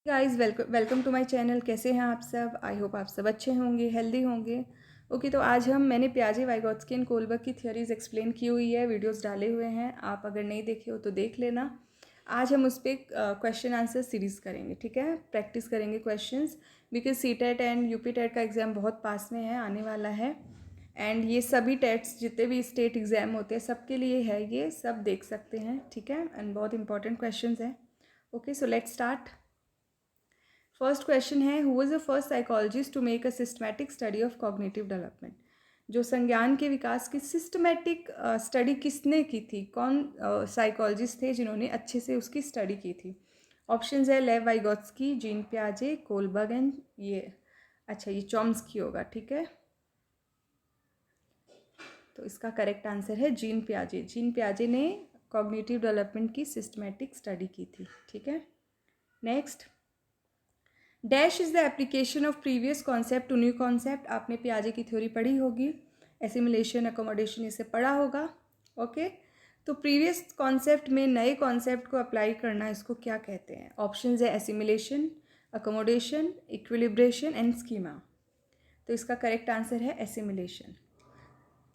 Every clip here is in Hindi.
Guys welcome to my channel. कैसे हैं आप सब? आई होप आप सब अच्छे होंगे, हेल्दी होंगे। ओके, तो आज मैंने पियाजे, वाइगोत्स्की एंड कोलबर्ग की थ्योरीज एक्सप्लेन की हुई है, वीडियोस डाले हुए हैं। आप अगर नहीं देखे हो तो देख लेना। आज हम उस पर क्वेश्चन आंसर सीरीज़ करेंगे, ठीक है। प्रैक्टिस करेंगे questions, because CTET and UP TET का एग्ज़ाम बहुत पास में है, आने वाला है। एंड ये सभी टेट्स जितने भी स्टेट एग्ज़ाम होते हैं सबके लिए है, ये सब देख सकते हैं, ठीक है। एंड बहुत इंपॉर्टेंट क्वेश्चन है। Okay, so let's start. First question है, who was the first psychologist to make a systematic study of cognitive development. जो संज्ञान के विकास की सिस्टमैटिक स्टडी किसने की थी? कौन साइकोलॉजिस्ट थे जिन्होंने अच्छे से उसकी स्टडी की थी? ऑप्शंस है लेव वाइगोत्स्की, जीन पियाजे, कोलबर्ग एंड ये चॉम्स्की होगा, ठीक है। तो इसका करेक्ट आंसर है जीन पियाजे। जीन पियाजे ने कॉग्निटिव डेवलपमेंट की सिस्टमैटिक स्टडी की थी, ठीक है। Next, dash is the application of previous concept to new concept. आपने पियाजे की थ्योरी पढ़ी होगी, एसिमिलेशन, अकोमोडेशन, इसे पढ़ा होगा। ओके, तो प्रीवियस कॉन्सेप्ट में नए कॉन्सेप्ट को अप्लाई करना, इसको क्या कहते हैं? ऑप्शंस है assimilation, accommodation, equilibration and schema. तो इसका करेक्ट आंसर है एसिमिलेशन।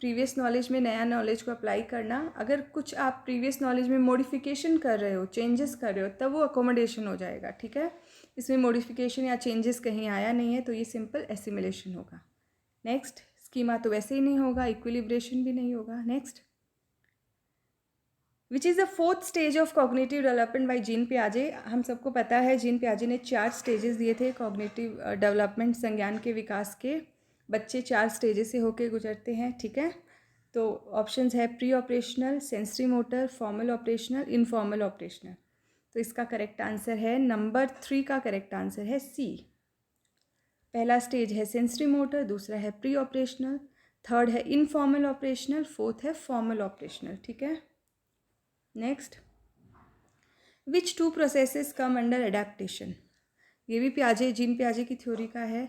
प्रीवियस नॉलेज में नया नॉलेज को अप्लाई करना। अगर कुछ आप प्रीवियस नॉलेज में मॉडिफिकेशन कर रहे हो, चेंजेस कर रहे हो, तब वो अकोमोडेशन हो जाएगा, ठीक है। इसमें मॉडिफिकेशन या चेंजेस कहीं आया नहीं है, तो ये सिंपल एसिमिलेशन होगा। नेक्स्ट, स्कीमा तो वैसे ही नहीं होगा, इक्विलिब्रेशन भी नहीं होगा। Next, which is the fourth stage of cognitive development by Jean पियाजे। हम सबको पता है जीन पियाजे ने 4 स्टेजेस दिए थे कॉग्निटिव डेवलपमेंट, संज्ञान के विकास के। बच्चे 4 स्टेजेस से होके गुजरते हैं, ठीक है। तो ऑप्शंस है pre operational, sensory motor, formal operational, informal operational. तो इसका करेक्ट आंसर है नंबर 3 का करेक्ट आंसर है सी। पहला स्टेज है सेंसरी मोटर, दूसरा है प्री ऑपरेशनल, थर्ड है इनफॉर्मल ऑपरेशनल, फोर्थ है फॉर्मल ऑपरेशनल, ठीक है। Next, which two processes come under adaptation. ये भी पियाजे, जीन पियाजे की थ्योरी का है।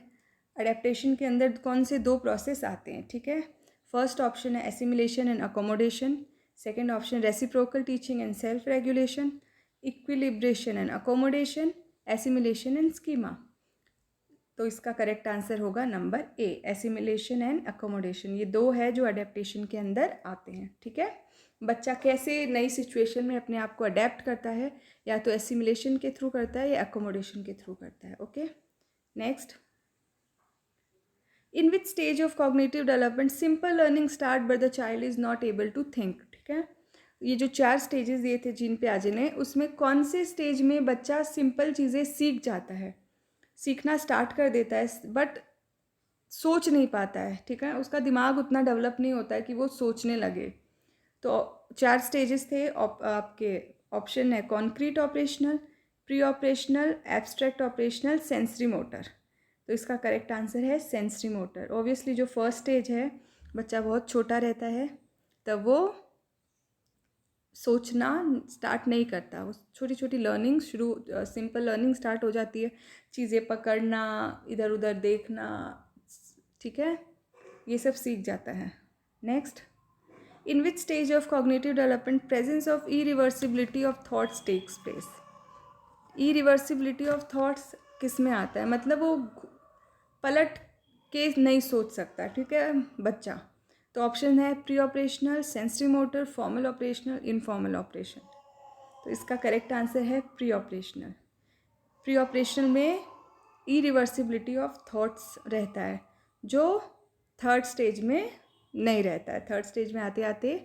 अडेप्टेशन के अंदर कौन से 2 प्रोसेस आते हैं, ठीक है। फर्स्ट ऑप्शन है assimilation and accommodation, second option reciprocal teaching and self regulation, equilibration and accommodation, assimilation and schema. तो इसका करेक्ट आंसर होगा number A, assimilation and accommodation. ये 2 है जो अडेप्टेशन के अंदर आते हैं, ठीक है। बच्चा कैसे नई सिचुएशन में अपने आप को अडेप्ट करता है, या तो एसिमिलेशन के थ्रू करता है या अकोमोडेशन के थ्रू करता है। Okay, next, in which stage of cognitive development simple learning start but the child is not able to think, ठीक है। ये जो 4 स्टेजेस दिए थे जीन पियाजे ने, उसमें कौन से स्टेज में बच्चा सिंपल चीज़ें सीख जाता है, सीखना स्टार्ट कर देता है, बट सोच नहीं पाता है, ठीक है। उसका दिमाग उतना डेवलप नहीं होता है कि वो सोचने लगे। तो 4 स्टेजेस थे आपके। ऑप्शन है concrete operational, pre operational, abstract operational, sensory motor. तो इसका करेक्ट आंसर है सेंसरी मोटर। ऑब्वियसली जो फर्स्ट स्टेज है, बच्चा बहुत छोटा रहता है, तब वो सोचना स्टार्ट नहीं करता, वो छोटी छोटी लर्निंग शुरू, सिंपल लर्निंग स्टार्ट हो जाती है, चीज़ें पकड़ना, इधर उधर देखना, ठीक है, ये सब सीख जाता है। Next, in which stage of cognitive development presence of irreversibility of thoughts takes place. Irreversibility of thoughts किस में आता है? मतलब वो पलट के नहीं सोच सकता, ठीक है, बच्चा। तो ऑप्शन है pre operational, sensory motor, formal operational, informal operation. तो इसका करेक्ट आंसर है प्री ऑपरेशनल। प्री ऑपरेशनल में इरिवर्सिबिलिटी ऑफ थॉट्स रहता है, जो थर्ड स्टेज में नहीं रहता है। थर्ड स्टेज में आते आते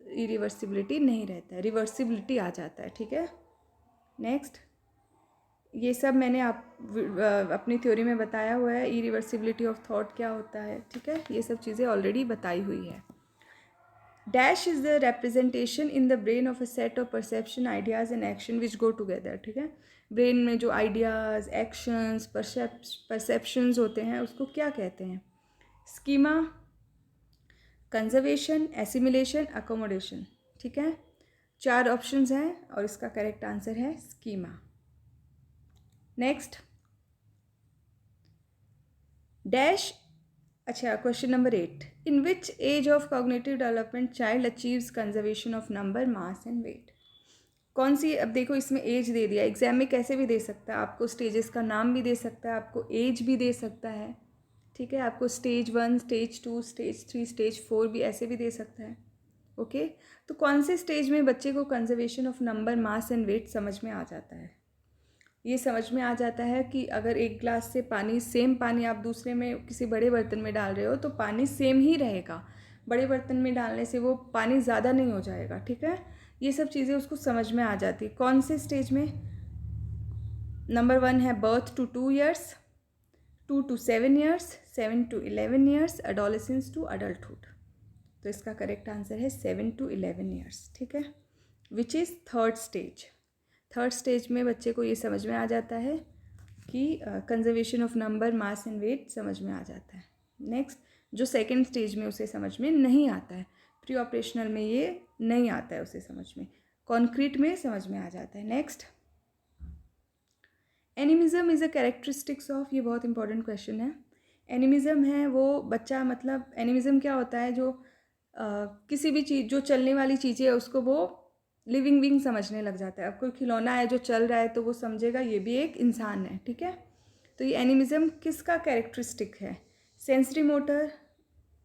इरिवर्सिबिलिटी नहीं रहता है, रिवर्सिबिलिटी आ जाता है, ठीक है। नेक्स्ट, ये सब मैंने अपनी थ्योरी में बताया हुआ है, इरिवर्सिबिलिटी ऑफ थॉट क्या होता है, ठीक है, ये सब चीज़ें ऑलरेडी बताई हुई है। Dash is the representation in the brain of a set of perception, ideas and action which go together, ठीक है। ब्रेन में जो आइडियाज़, एक्शंस, परसेप्शंस होते हैं, उसको क्या कहते हैं? स्कीमा, कंजर्वेशन, एसिमिलेशन, अकोमोडेशन, ठीक है। 4 ऑप्शंस हैं और इसका करेक्ट आंसर है स्कीमा। नेक्स्ट, डैश, अच्छा, question number 8, in which age of cognitive development child achieves conservation of number, mass and weight. कौन सी, अब देखो इसमें एज दे दिया, एग्जाम में कैसे भी दे सकता है, आपको स्टेजेस का नाम भी दे सकता है, आपको एज भी दे सकता है, ठीक है, आपको स्टेज 1, स्टेज 2, स्टेज 3, स्टेज 4 भी ऐसे भी दे सकता है। ओके, तो कौन से स्टेज में बच्चे को conservation of number, mass and weight समझ में आ जाता है? ये समझ में आ जाता है कि अगर एक ग्लास से पानी, सेम पानी आप दूसरे में किसी बड़े बर्तन में डाल रहे हो तो पानी सेम ही रहेगा, बड़े बर्तन में डालने से वो पानी ज़्यादा नहीं हो जाएगा, ठीक है। ये सब चीज़ें उसको समझ में आ जाती है। कौन से स्टेज में? नंबर 1 है birth to 2 years, 2 to 7 years, 7 to 11 years, adolescence to adulthood. तो इसका करेक्ट आंसर है 7 to 11 ईयर्स, ठीक है, which is third stage. Third stage में बच्चे को ये समझ में आ जाता है कि conservation of number, mass and weight समझ में आ जाता है। नेक्स्ट, जो सेकेंड स्टेज में उसे समझ में नहीं आता है, प्री ऑपरेशनल में ये नहीं आता है उसे समझ में, कॉन्क्रीट में समझ में आ जाता है। Next, animism is a characteristics of, ये बहुत इंपॉर्टेंट क्वेश्चन है। एनिमिज्म है वो बच्चा, मतलब एनिमिज्म क्या होता है, जो किसी भी चीज़, जो चलने वाली चीज़ें है उसको वो लिविंग बीइंग समझने लग जाता है। अब कोई खिलौना है जो चल रहा है तो वो समझेगा ये भी एक इंसान है, ठीक है। तो ये एनिमिज्म किसका कैरेक्टरिस्टिक है? सेंसरी मोटर,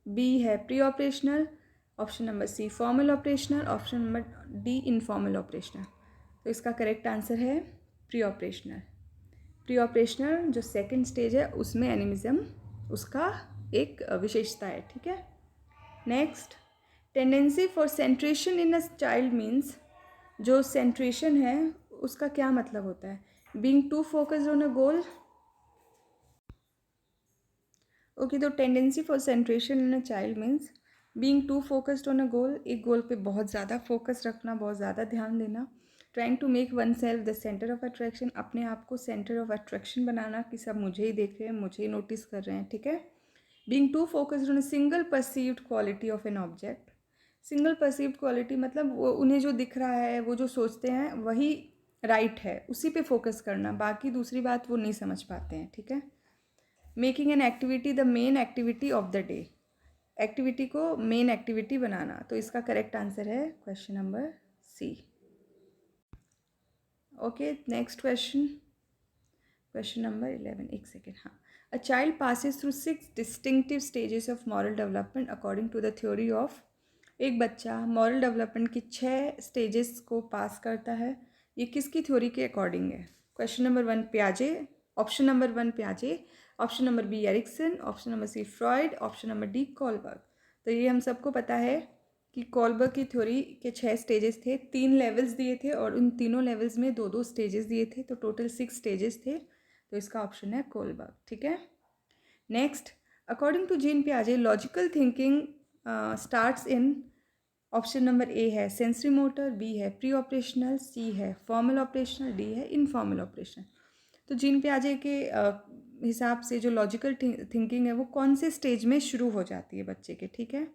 बी है pre operational, option number C formal operational, option number D informal operational. तो इसका करेक्ट आंसर है प्री ऑपरेशनल। प्री ऑपरेशनल जो सेकंड स्टेज है उसमें एनिमिज्म उसका एक विशेषता है, ठीक है। Next, tendency for centration in a child means, जो सेंट्रेशन है उसका क्या मतलब होता है? Being to focused on a goal. Okay, तो tendency for centration in a child means being to focused on a goal, एक गोल पे बहुत ज़्यादा फोकस रखना, बहुत ज़्यादा ध्यान देना। Trying to make oneself the centre of attraction, अपने आप को सेंटर ऑफ अट्रैक्शन बनाना कि सब मुझे ही देख रहे हैं, मुझे ही नोटिस कर रहे हैं, ठीक है। Being to focused on a single perceived quality of an object, single perceived quality मतलब वो उन्हें जो दिख रहा है, वो जो सोचते हैं वही राइट है, उसी पे फोकस करना, बाकी दूसरी बात वो नहीं समझ पाते हैं, ठीक है। Making an activity the main activity of the day, activity को मेन एक्टिविटी बनाना। तो इसका करेक्ट आंसर है question number C. Okay, next question, question number 11, एक सेकेंड, हाँ। A child passes through 6 distinctive stages of moral development according to the theory of, एक बच्चा मॉरल डेवलपमेंट की 6 स्टेजेस को पास करता है, ये किसकी थ्योरी के अकॉर्डिंग है? क्वेश्चन नंबर 1 प्याजे, ऑप्शन नंबर 1 प्याजे, option number B Erikson, option number C Freud, option number D Kohlberg. तो ये हम सबको पता है कि कॉलबर्ग की थ्योरी के 6 स्टेजेस थे, 3 लेवल्स दिए थे और उन तीनों लेवल्स में 2-2 स्टेजेस दिए थे, तो टोटल 6 स्टेजेस थे। तो इसका ऑप्शन है कॉलबर्ग, ठीक है। नेक्स्ट, अकॉर्डिंग टू जीन पियाजे logical thinking starts in, option number A है सेंसरी मोटर, बी है प्री ऑपरेशनल, सी है फॉर्मल ऑपरेशनल, डी है इनफॉर्मल ऑपरेशनल। तो जीन पियाजे के हिसाब से जो लॉजिकल थिंकिंग है वो कौन से स्टेज में शुरू हो जाती है बच्चे के, ठीक है।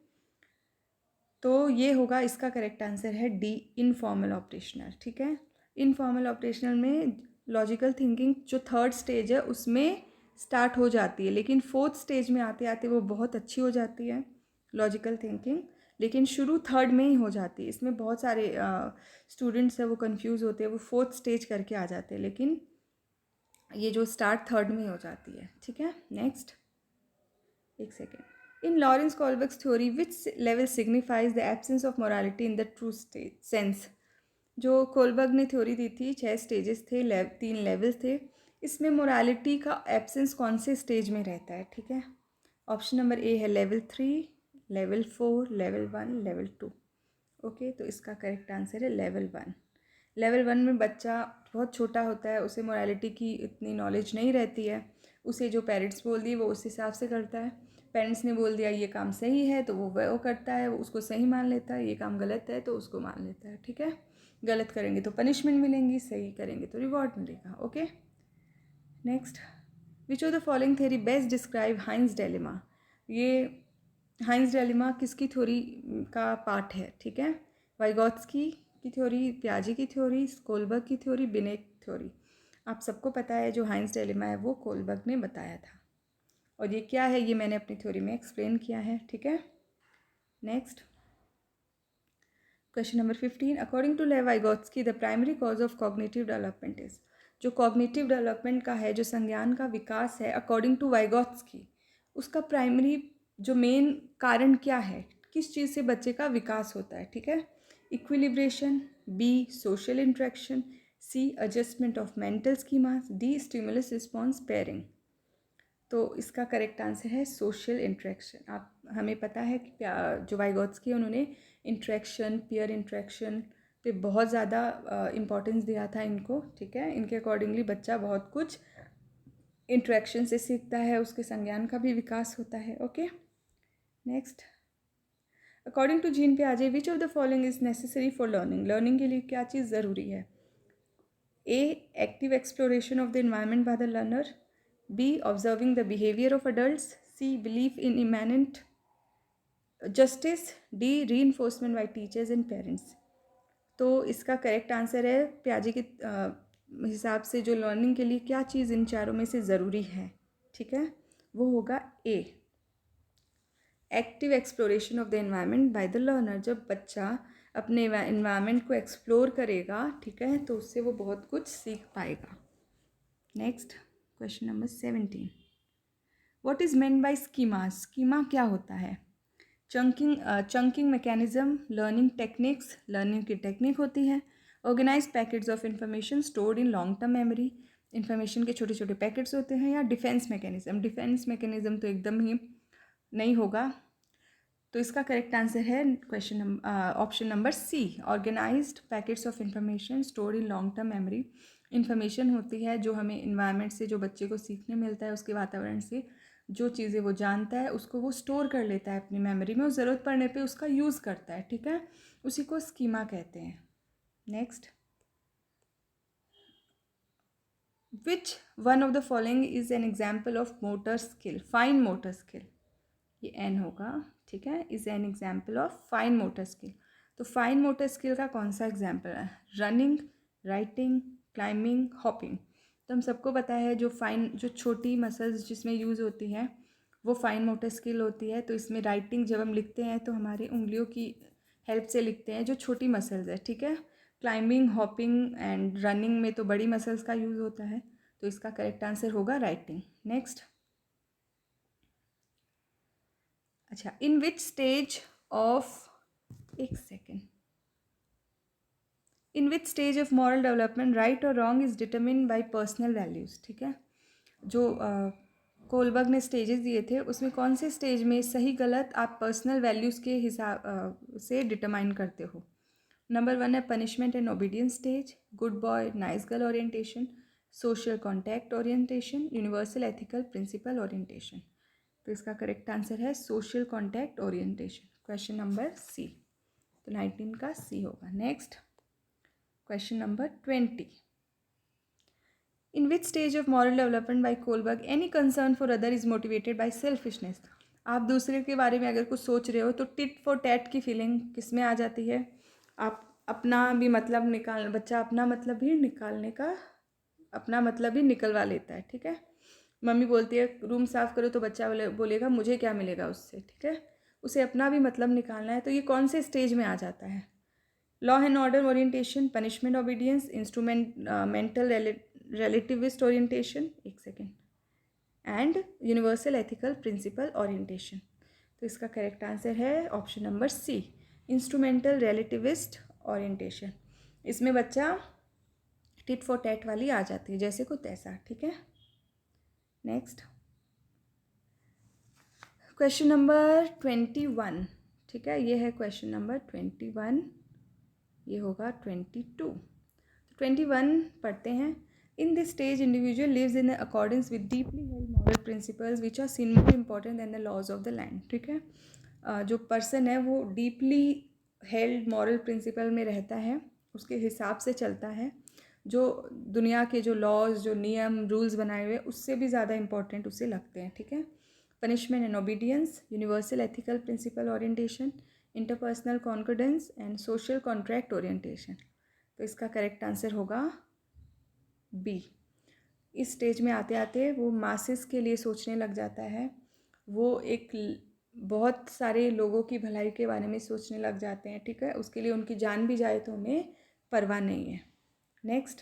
तो ये होगा, इसका करेक्ट आंसर है डी इनफॉर्मल ऑपरेशनल, ठीक है। इनफॉर्मल ऑपरेशनल में लॉजिकल थिंकिंग जो थर्ड स्टेज है उसमें स्टार्ट हो जाती है, लेकिन फोर्थ स्टेज में आते आते वो बहुत अच्छी हो जाती है लॉजिकल थिंकिंग, लेकिन शुरू थर्ड में ही हो जाती है। इसमें बहुत सारे स्टूडेंट्स हैं वो कंफ्यूज होते हैं, वो फोर्थ स्टेज करके आ जाते हैं, लेकिन ये जो स्टार्ट थर्ड में ही हो जाती है, ठीक है। नेक्स्ट, एक second, in Lawrence Kohlberg's theory which level signifies the absence of morality in the true state sense, जो कोलबर्ग ने थ्योरी दी थी 6 स्टेजेस थे, 3 लेवल्स थे, इसमें मोरालिटी का एब्सेंस कौन से स्टेज में रहता है, ठीक है। ऑप्शन नंबर ए है level 3, level 4, level 1, level 2। Okay, तो इसका करेक्ट आंसर है लेवल 1। लेवल 1 में बच्चा बहुत छोटा होता है, उसे मोरालिटी की इतनी नॉलेज नहीं रहती है, उसे जो पेरेंट्स बोल दिए वो उस हिसाब से करता है। पेरेंट्स ने बोल दिया ये काम सही है तो वो करता है, वो उसको सही मान लेता है, ये काम गलत है तो उसको मान लेता है, ठीक है। गलत करेंगे तो पनिशमेंट मिलेंगी, सही करेंगे तो रिवॉर्ड मिलेगा। Okay, next, which of the following theory best describe Heinz dilemma, ये हाइंस डिलेमा किसकी थ्योरी का पार्ट है, ठीक है। वाइगॉत्स्की की थ्योरी, पियाजे की थ्योरी, कोलबर्ग की थ्योरी, बिनेट थ्योरी। आप सबको पता है जो हाइंस डिलेमा है वो कोलबर्ग ने बताया था, और ये क्या है ये मैंने अपनी थ्योरी में एक्सप्लेन किया है, ठीक है। Next, question number 15, according to Lev Vygotsky the primary cause of cognitive development is. जो कॉग्निटिव डेवलपमेंट का है, जो संज्ञान का विकास है, अकॉर्डिंग टू वाइगोत्स्की, उसका प्राइमरी जो मेन कारण क्या है, किस चीज़ से बच्चे का विकास होता है, ठीक है। Equilibration, B social interaction, C adjustment of mental schemas, D stimulus response pairing. तो इसका करेक्ट आंसर है सोशल इंट्रैक्शन। आप हमें पता है कि जो वाइगोत्स्की उन्होंने इंट्रैक्शन, पीयर इंट्रैक्शन पे बहुत ज़्यादा इम्पोर्टेंस दिया था इनको, ठीक है। इनके अकॉर्डिंगली बच्चा बहुत कुछ इंट्रैक्शन से सीखता है, उसके संज्ञान का भी विकास होता है। Okay, next, according to Jean पियाजे which of the following is necessary for learning. Learning के लिए क्या चीज़ ज़रूरी है? A active exploration of the environment by the learner, B. Observing the behavior of adults, C. Belief in immanent justice, D. Reinforcement by teachers and parents। तो इसका करेक्ट आंसर है पियाजे के हिसाब से जो लर्निंग के लिए क्या चीज़ इन चारों में से ज़रूरी है, ठीक है, वो होगा A active exploration of the environment by the learner. जब बच्चा अपने एनवायरनमेंट को एक्सप्लोर करेगा, ठीक है, तो उससे वो बहुत कुछ सीख पाएगा। Next, question number 17, what is meant by schema. Schema क्या होता है? Chunking mechanism, learning techniques, learning की टेक्निक होती है। Organise packets of information stored in long term memory, information के छोटे छोटे पैकेट्स होते हैं। या डिफेंस मैकेनिज्म, डिफेंस मैकेनिज्म तो एकदम ही नहीं होगा। तो इसका करेक्ट आंसर है option number C, organised packets of information stored in long term memory. Information होती है जो हमें इन्वायरमेंट से, जो बच्चे को सीखने मिलता है, उसके वातावरण से जो चीज़ें वो जानता है उसको वो स्टोर कर लेता है अपनी मेमोरी में और ज़रूरत पड़ने पे उसका यूज़ करता है, ठीक है, उसी को स्कीमा कहते हैं। Next, which one of the following is an example of motor skill, fine motor skill, ये एन होगा, ठीक है, is an example of fine motor skill. तो फाइन मोटर स्किल का कौन सा एग्जाम्पल है? Running, writing, climbing, hopping. तो हम सबको पता है जो छोटी मसल्स जिसमें यूज़ होती हैं वो फाइन मोटर स्किल होती है। तो इसमें राइटिंग जब हम लिखते हैं तो हमारी उंगलियों की हेल्प से लिखते हैं, जो छोटी मसल्स है, ठीक है। क्लाइंबिंग, हॉपिंग एंड रनिंग में तो बड़ी मसल्स का यूज़ होता है। तो इसका करेक्ट आंसर होगा राइटिंग। नेक्स्ट, अच्छा, इन विच स्टेज ऑफ, एक second, in which stage of moral development right और wrong is determine by personal values, ठीक है। जो कोलबर्ग ने स्टेजेस दिए थे उसमें कौन से स्टेज में सही गलत आप पर्सनल वैल्यूज़ के हिसाब से डिटरमाइन करते हो? नंबर 1 है punishment and obedience stage, good boy nice girl orientation, social contact orientation, universal ethical principle orientation. तो इसका करेक्ट आंसर है social contact orientation, question number C. तो 19 का सी होगा। Next, question number 20, in which stage of moral development by Kohlberg any concern for other is motivated by selfishness. आप दूसरे के बारे में अगर कुछ सोच रहे हो तो टिट फॉर टैट की फीलिंग किस में आ जाती है? आप अपना भी मतलब बच्चा अपना मतलब भी निकालने का, अपना मतलब भी निकलवा लेता है, ठीक है। मम्मी बोलती है रूम साफ़ करो तो बच्चा बोलेगा मुझे क्या मिलेगा उससे, ठीक है, उसे अपना भी मतलब निकालना है। तो ये कौन से स्टेज में आ जाता है? Law and order orientation, punishment obedience, mental relativist orientation, एक second, and universal ethical principle orientation. तो इसका करेक्ट आंसर है option number C, instrumental relativist orientation. इसमें बच्चा टिट फॉर टैट वाली आ जाती है, जैसे को तैसा, ठीक है। नेक्स्ट, क्वेश्चन नंबर 21, ठीक है, ये है क्वेश्चन नंबर 21, ये होगा 22। 21 पढ़ते हैं। In this stage individual lives in accordance with deeply held moral principles which are seen more important than the laws of the land, ठीक है। जो पर्सन है वो डीपली हेल्ड मॉरल प्रिंसिपल में रहता है, उसके हिसाब से चलता है, जो दुनिया के जो लॉज, जो नियम रूल्स बनाए हुए उससे भी ज़्यादा इंपॉर्टेंट उसे लगते हैं, ठीक है। Punishment and obedience, universal ethical principle orientation, interpersonal confidence and social contract orientation. तो इसका करेक्ट आंसर होगा बी। इस स्टेज में आते आते वो मासेस के लिए सोचने लग जाता है, वो एक बहुत सारे लोगों की भलाई के बारे में सोचने लग जाते हैं, ठीक है। उसके लिए उनकी जान भी जाए तो उन्हें परवाह नहीं है। Next,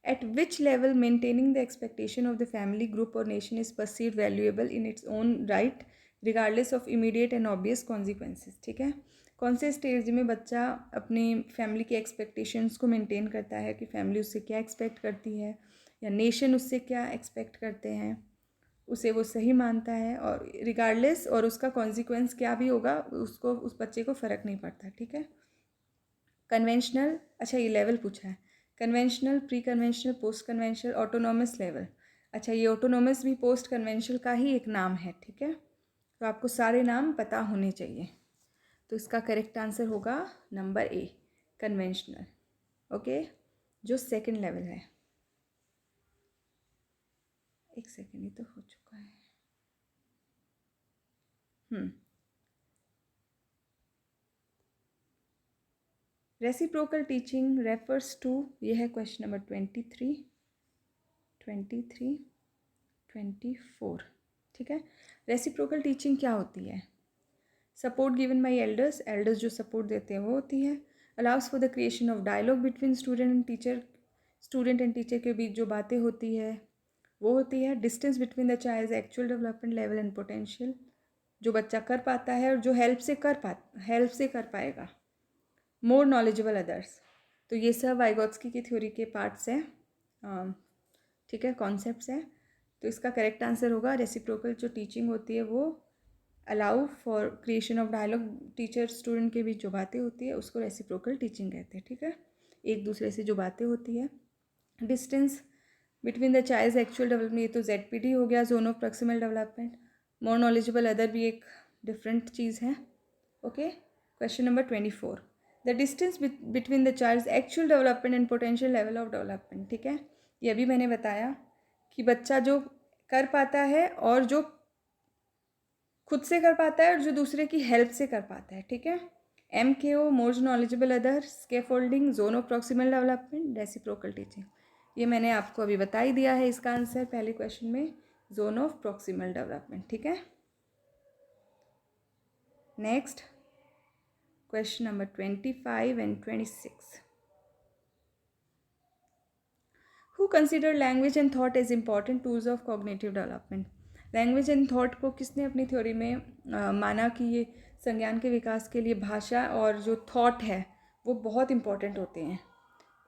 at which level maintaining the expectation of the family, group or nation is perceived valuable in its own right regardless of immediate and obvious consequences, ठीक है। कौन से स्टेज में बच्चा अपनी फैमिली के एक्सपेक्टेशंस को मेंटेन करता है कि फैमिली उससे क्या एक्सपेक्ट करती है या नेशन उससे क्या एक्सपेक्ट करते हैं, उसे वो सही मानता है और रिगार्डलेस, और उसका कॉन्सिक्वेंस क्या भी होगा उसको, उस बच्चे को फ़र्क नहीं पड़ता, ठीक है। कन्वेंशनल, अच्छा ये लेवल पूछा है, conventional, pre conventional, post conventional, autonomous level. अच्छा, ये ऑटोनॉमस भी पोस्ट कन्वेंशनल का ही एक नाम है, ठीक है। तो आपको सारे नाम पता होने चाहिए। तो इसका करेक्ट आंसर होगा नंबर ए, कन्वेंशनल। ओके, जो सेकंड लेवल है। एक सेकेंड, ये तो हो चुका है। रेसिप्रोकल टीचिंग रेफर्स टू, ये है क्वेश्चन नंबर 23, 24, ठीक है। रेसिप्रोकल टीचिंग क्या होती है? Support given by elders, elders जो सपोर्ट देते हैं वो होती है। Allows for the creation of dialogue between student and teacher, student and teacher के बीच जो बातें होती है वो होती है। Distance between the child actual development level and potential, जो बच्चा कर पाता है और जो हेल्प से कर पाएगा। मोर नॉलेजेबल अदर्स, तो ये सब वाइगोत्स्की की थ्योरी के पार्ट्स हैं, ठीक है, कॉन्सेप्ट्स हैं। तो इसका करेक्ट आंसर होगा रेसिप्रोकल जो टीचिंग होती है वो allow for creation of dialogue, teacher student के बीच जो बातें होती है उसको रेसिप्रोकल टीचिंग कहते हैं, ठीक है। एक दूसरे से जो बातें होती है। Distance between the child actual development, ये तो ZPD हो गया, zone of proximal development. More knowledgeable other भी एक डिफरेंट चीज़ है। Okay, question number 24, the distance between the child actual development and potential level of development, ठीक है। ये अभी मैंने बताया कि बच्चा जो कर पाता है और जो खुद से कर पाता है और जो दूसरे की हेल्प से कर पाता है, ठीक है। MKO, more knowledgeable other, scaffolding, zone of proximal development, reciprocal teaching. ये मैंने आपको अभी बता ही दिया है इसका आंसर पहले क्वेश्चन में, जोन ऑफ प्रॉक्सिमल डेवलपमेंट, ठीक है। Next, question number 25 and 26, who consider language and thought as important tools of cognitive development. Language and thought को किसने अपनी थ्योरी में माना कि ये संज्ञान के विकास के लिए भाषा और जो थॉट है वो बहुत इंपॉर्टेंट होते हैं।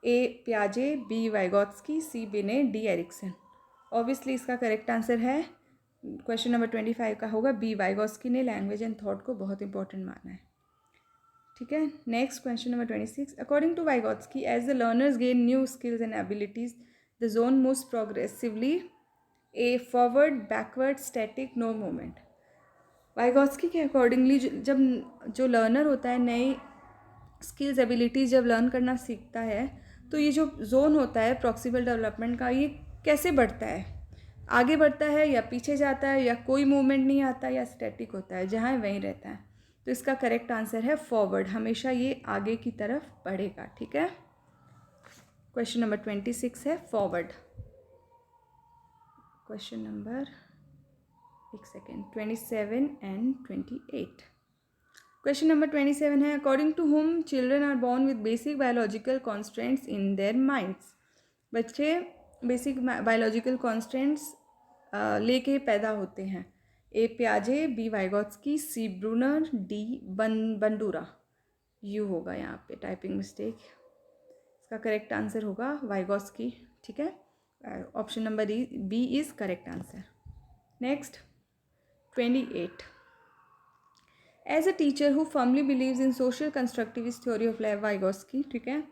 A प्याजे, B Vygotsky, C Binet, D Erikson. Obviously इसका करेक्ट आंसर है क्वेश्चन नंबर 25 का होगा B वाइगोत्स्की ने लैंग्वेज एंड थॉट को बहुत इंपॉर्टेंट माना है, ठीक है। Next question number 26, according to Vygotsky as the learners gain new skills and abilities the zone moves progressively, a forward, backward, static, no movement. Vygotsky के अकॉर्डिंगली जब जो लर्नर होता है नई स्किल्स एबिलिटीज़ जब लर्न करना सीखता है तो ये जो जोन होता है प्रॉक्सिमल डेवलपमेंट का, ये कैसे बढ़ता है, आगे बढ़ता है या पीछे जाता है या कोई मूवमेंट नहीं आता या स्टैटिक होता है, जहाँ वहीं रहता है। तो इसका करेक्ट आंसर है फॉरवर्ड, हमेशा ये आगे की तरफ बढ़ेगा, ठीक है। क्वेश्चन नंबर 26 है फॉरवर्ड। क्वेश्चन नंबर, एक सेकेंड, 27 एंड 28। क्वेश्चन नंबर 27 है, according to whom children are born with basic biological constants in their minds. बच्चे बेसिक बायोलॉजिकल कॉन्स्टेंट्स लेके पैदा होते हैं। ए प्याजे, B Vygotsky, C Bruner, D Bandura. यू होगा यहाँ पे टाइपिंग मिस्टेक, इसका करेक्ट आंसर होगा वाइगोत्स्की, ठीक है। Option number B is correct answer. Next 28, as a teacher who firmly believes in social constructivist theory of लेव वाइगोत्स्की, ठीक है,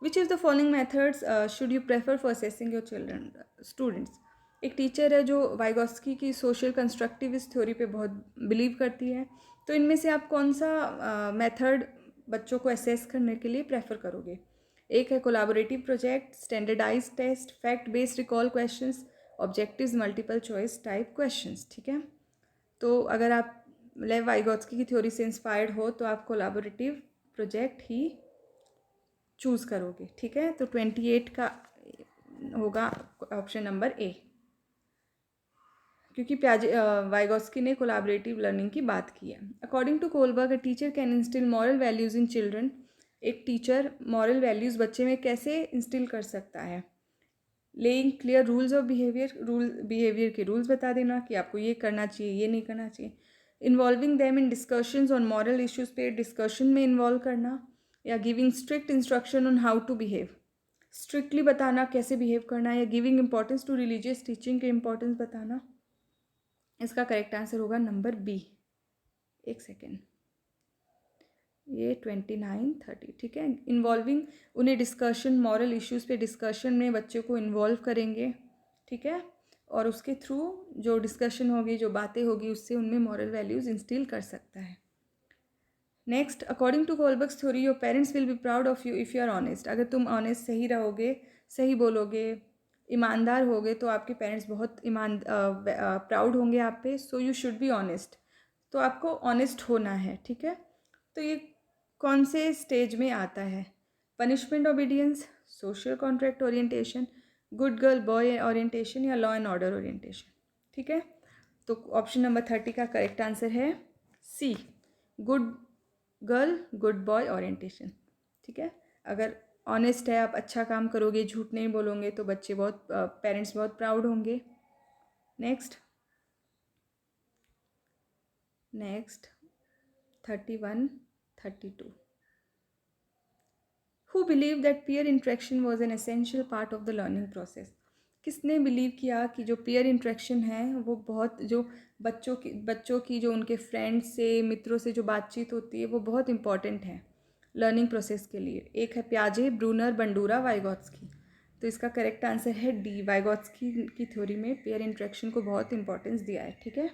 विच is the following methods should you prefer for assessing your children students. एक टीचर है जो वाइगोत्स्की की सोशल कंस्ट्रक्टिविस्ट थ्योरी पे बहुत बिलीव करती है, तो इनमें से आप कौन सा मेथड बच्चों को असेस करने के लिए प्रेफर करोगे? एक है collaborative project, standardize test, fact based recall questions, objectives, multiple choice type questions, ठीक है। तो अगर आप लेव वाइगोत्स्की की थ्योरी से इंस्पायर्ड हो तो आप कोलाबोरेटिव प्रोजेक्ट ही चूज़ करोगे, ठीक है। तो 28 का होगा ऑप्शन नंबर ए। क्योंकि वाइगॉस्की ने कोलैबोरेटिव लर्निंग की बात की है। According to Kohlberg, a teacher can instil moral values in children. एक टीचर मॉरल वैल्यूज़ बच्चे में कैसे इंस्टिल कर सकता है? Laying clear rules of behaviour के रूल्स बता देना कि आपको ये करना चाहिए, ये नहीं करना चाहिए। Involving them in discussions on moral issues पे डिस्कशन में इन्वॉल्व करना, या giving strict instruction on how to behave, strictly बताना कैसे बिहेव करना है, या giving importance to religious teaching के इंपॉर्टेंस बताना। इसका करेक्ट आंसर होगा नंबर बी। एक सेकेंड, ये 29-30, ठीक है। इन्वॉल्विंग, उन्हें डिस्कशन, मॉरल इश्यूज़ पे डिस्कशन में बच्चों को इन्वॉल्व करेंगे, ठीक है, और उसके थ्रू जो डिस्कशन होगी, जो बातें होगी, उससे उनमें मॉरल वैल्यूज़ इंस्टिल कर सकता है। Next, according to Kohlberg's theory, your parents will be proud of you if you are honest. अगर तुम ऑनेस्ट, सही रहोगे, सही बोलोगे, ईमानदार होगे, तो आपके पेरेंट्स बहुत प्राउड होंगे आप पे। So you should be honest. तो आपको ऑनेस्ट होना है, ठीक है। तो ये कौन से स्टेज में आता है? Punishment obedience, social contract orientation, good girl boy orientation, या लॉ एंड ऑर्डर ओरिएंटेशन, ठीक है। तो ऑप्शन नंबर 30 का करेक्ट आंसर है C, good girl good boy orientation, ठीक है। अगर ऑनेस्ट है, आप अच्छा काम करोगे, झूठ नहीं बोलोगे, तो बच्चे बहुत, पेरेंट्स बहुत प्राउड होंगे। Next 31-32, who believe that peer interaction was an essential part of the learning process. किसने बिलीव किया कि जो पीयर इंट्रैक्शन है वो बहुत, जो बच्चों की जो उनके फ्रेंड्स से, मित्रों से जो बातचीत होती है, वो बहुत इंपॉर्टेंट है लर्निंग प्रोसेस के लिए? एक है प्याजे, ब्रूनर, बंडूरा, वाइगॉत्स्की। तो इसका करेक्ट आंसर है डी, वाइगॉत्स्की की थ्योरी में पेयर इंट्रैक्शन को बहुत इंपॉर्टेंस दिया है, ठीक है।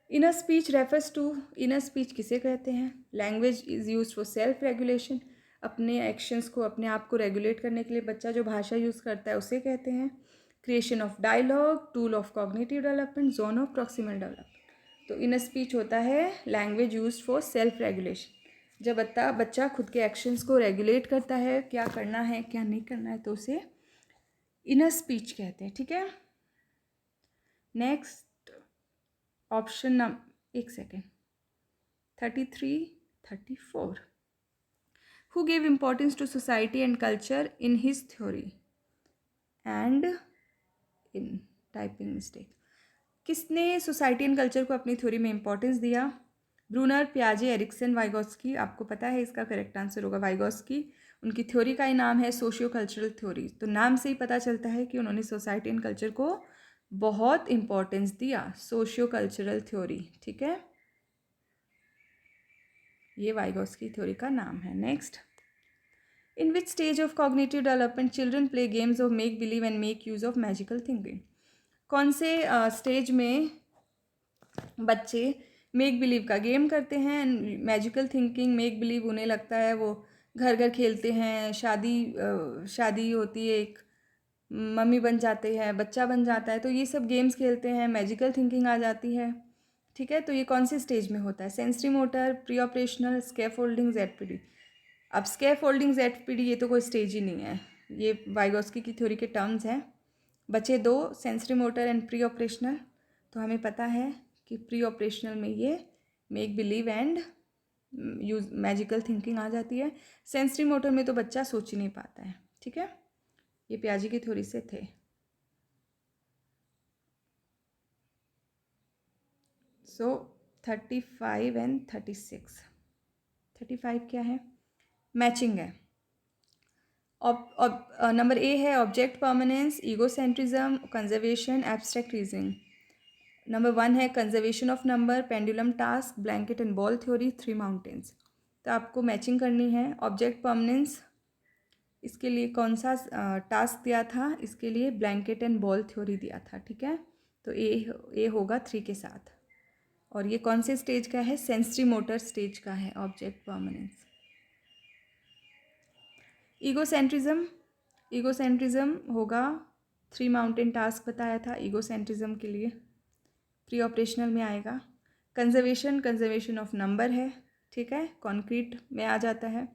Inner speech refers to, inner speech किसे कहते हैं? Language is use for self regulation, अपने एक्शंस को, अपने आप को रेगुलेट करने के लिए बच्चा जो भाषा यूज़ करता है उसे कहते हैं। Creation of dialogue, tool of cognitive development, zone of proximal development. तो इनर स्पीच होता है language use for self regulation. जब बच्चा खुद के एक्शंस को रेगुलेट करता है, क्या करना है क्या नहीं करना है, तो उसे इनर स्पीच कहते हैं, ठीक है। नेक्स्ट ऑप्शन नंबर, एक second, 33-34, who gave importance to society and culture in his theory and in typing mistake। किसने सोसाइटी एंड कल्चर को अपनी थ्योरी में इंपॉर्टेंस दिया? ब्रूनर, प्याजे, एरिक्सन, वाइगॉस्की। आपको पता है इसका करेक्ट आंसर होगा वाइगॉस्की। उनकी थ्योरी का ही नाम है सोशियो कल्चरल थ्योरी। तो नाम से ही पता चलता है कि उन्होंने सोसाइटी एंड कल्चर को बहुत इंपॉर्टेंस दिया, सोशियो कल्चरल थ्योरी, ठीक है। ये वाइगॉस्की थ्योरी का नाम है। Next, in which stage of cognitive development children play games of make believe and make use of magical thinking. कौन से स्टेज में बच्चे मेक बिलीव का गेम करते हैं, मैजिकल थिंकिंग, मेक बिलीव उन्हें लगता है, वो घर घर खेलते हैं, शादी होती है, एक मम्मी बन जाते हैं, बच्चा बन जाता है, तो ये सब गेम्स खेलते हैं, मैजिकल थिंकिंग आ जाती है, ठीक है। तो ये कौन से स्टेज में होता है? Sensory motor, pre operational, scaffolding, ZPD. अब स्कैफोल्डिंग, जेडपीडी ये तो कोई स्टेज ही नहीं है, ये वाइगॉस्की की थ्योरी के टर्म्स हैं। बचे दो, sensory motor and pre operational. तो हमें पता है कि प्री ऑपरेशनल में ये make believe and use magical thinking आ जाती है। सेंसरी मोटर में तो बच्चा सोच ही नहीं पाता है, ठीक है। ये पियाजे की थ्योरी से थे। सो 35 एंड 36, 35 क्या है? मैचिंग है। नंबर ए है object permanence, egocentrism, conservation, abstract reasoning. Number 1 है conservation of number, pendulum task, blanket and ball theory, 3 mountains. तो आपको मैचिंग करनी है। ऑब्जेक्ट परमानेंस, इसके लिए कौन सा टास्क दिया था? इसके लिए ब्लैंकेट एंड बॉल थ्योरी दिया था, ठीक है। तो ए होगा 3 के साथ। और ये कौन से स्टेज का है? सेंसरी मोटर स्टेज का है ऑब्जेक्ट परमानेंस। ईगोसेंट्रिज्म होगा 3 माउंटेन टास्क बताया था ईगोसेंट्रिज्म के लिए, प्री ऑपरेशनल में आएगा। कंजर्वेशन ऑफ नंबर है, ठीक है, कॉन्क्रीट में आ जाता है।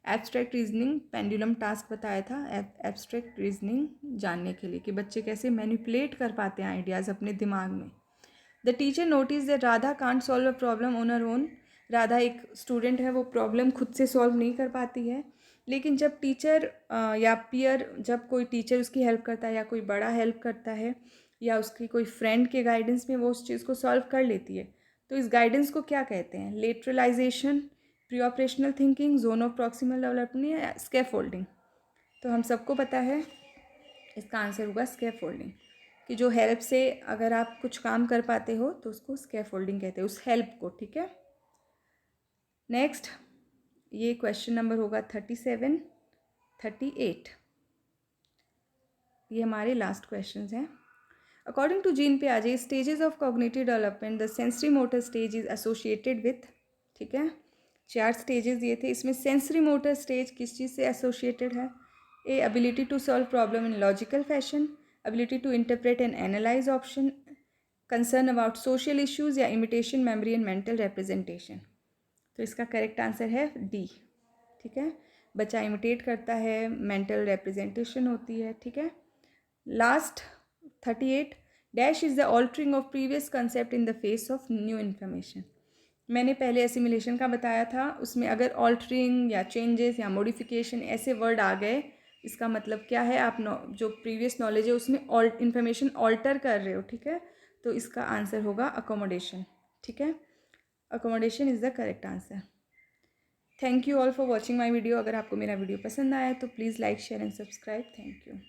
एब्स्ट्रैक्ट रीजनिंग पेंडुलम टास्क बताया था, एब्स्ट्रैक्ट रीजनिंग जानने के लिए कि बच्चे कैसे मैनिपुलेट कर पाते हैं आइडियाज़ अपने दिमाग में। The teacher notice that Radha can't solve a problem on her own. Radha एक स्टूडेंट है, वो प्रॉब्लम खुद से सॉल्व नहीं कर पाती है, लेकिन जब टीचर या पीयर, जब कोई टीचर उसकी हेल्प करता है या कोई बड़ा हेल्प करता है या उसकी कोई फ्रेंड के गाइडेंस में वो उस चीज़ को सॉल्व कर लेती है। तो इस गाइडेंस को क्या कहते हैं? Lateralisation, pre operational thinking, zone of proximal development या स्कैफोल्डिंग। तो हम सबको पता है इसका आंसर होगा स्कैफोल्डिंग, कि जो हेल्प से अगर आप कुछ काम कर पाते हो तो उसको स्कैफोल्डिंग कहते हैं, उस हेल्प को। ठीक है, नेक्स्ट ये क्वेश्चन नंबर होगा 37, 38। ये हमारे लास्ट क्वेश्चंस हैं। अकॉर्डिंग टू जीन पियाजे, stages of cognitive development, the sensory motor stage is associated with. ठीक है, 4 स्टेजेस दिए थे, इसमें सेंसरी मोटर स्टेज किस चीज़ से एसोसिएटेड है? A, ability to solve problem in logical fashion, ability to interpret and analyse option, concern about social issues, या imitation memory and mental representation. तो इसका करेक्ट आंसर है डी। ठीक है, बच्चा इमिटेट करता है, मेंटल रिप्रेजेंटेशन होती है। ठीक है, last 38, dash is the altering of previous concept in the face of new information. मैंने पहले एसिमिलेशन का बताया था, उसमें अगर ऑल्टरिंग या चेंजेस या मॉडिफिकेशन ऐसे वर्ड आ गए, इसका मतलब क्या है? आप जो प्रीवियस नॉलेज है उसमें इन्फॉर्मेशन ऑल्टर कर रहे हो। ठीक है, तो इसका आंसर होगा अकोमोडेशन। ठीक है, accommodation is the correct answer. Thank you all for watching my video. अगर आपको मेरा वीडियो पसंद आया तो please like, share and subscribe. Thank you.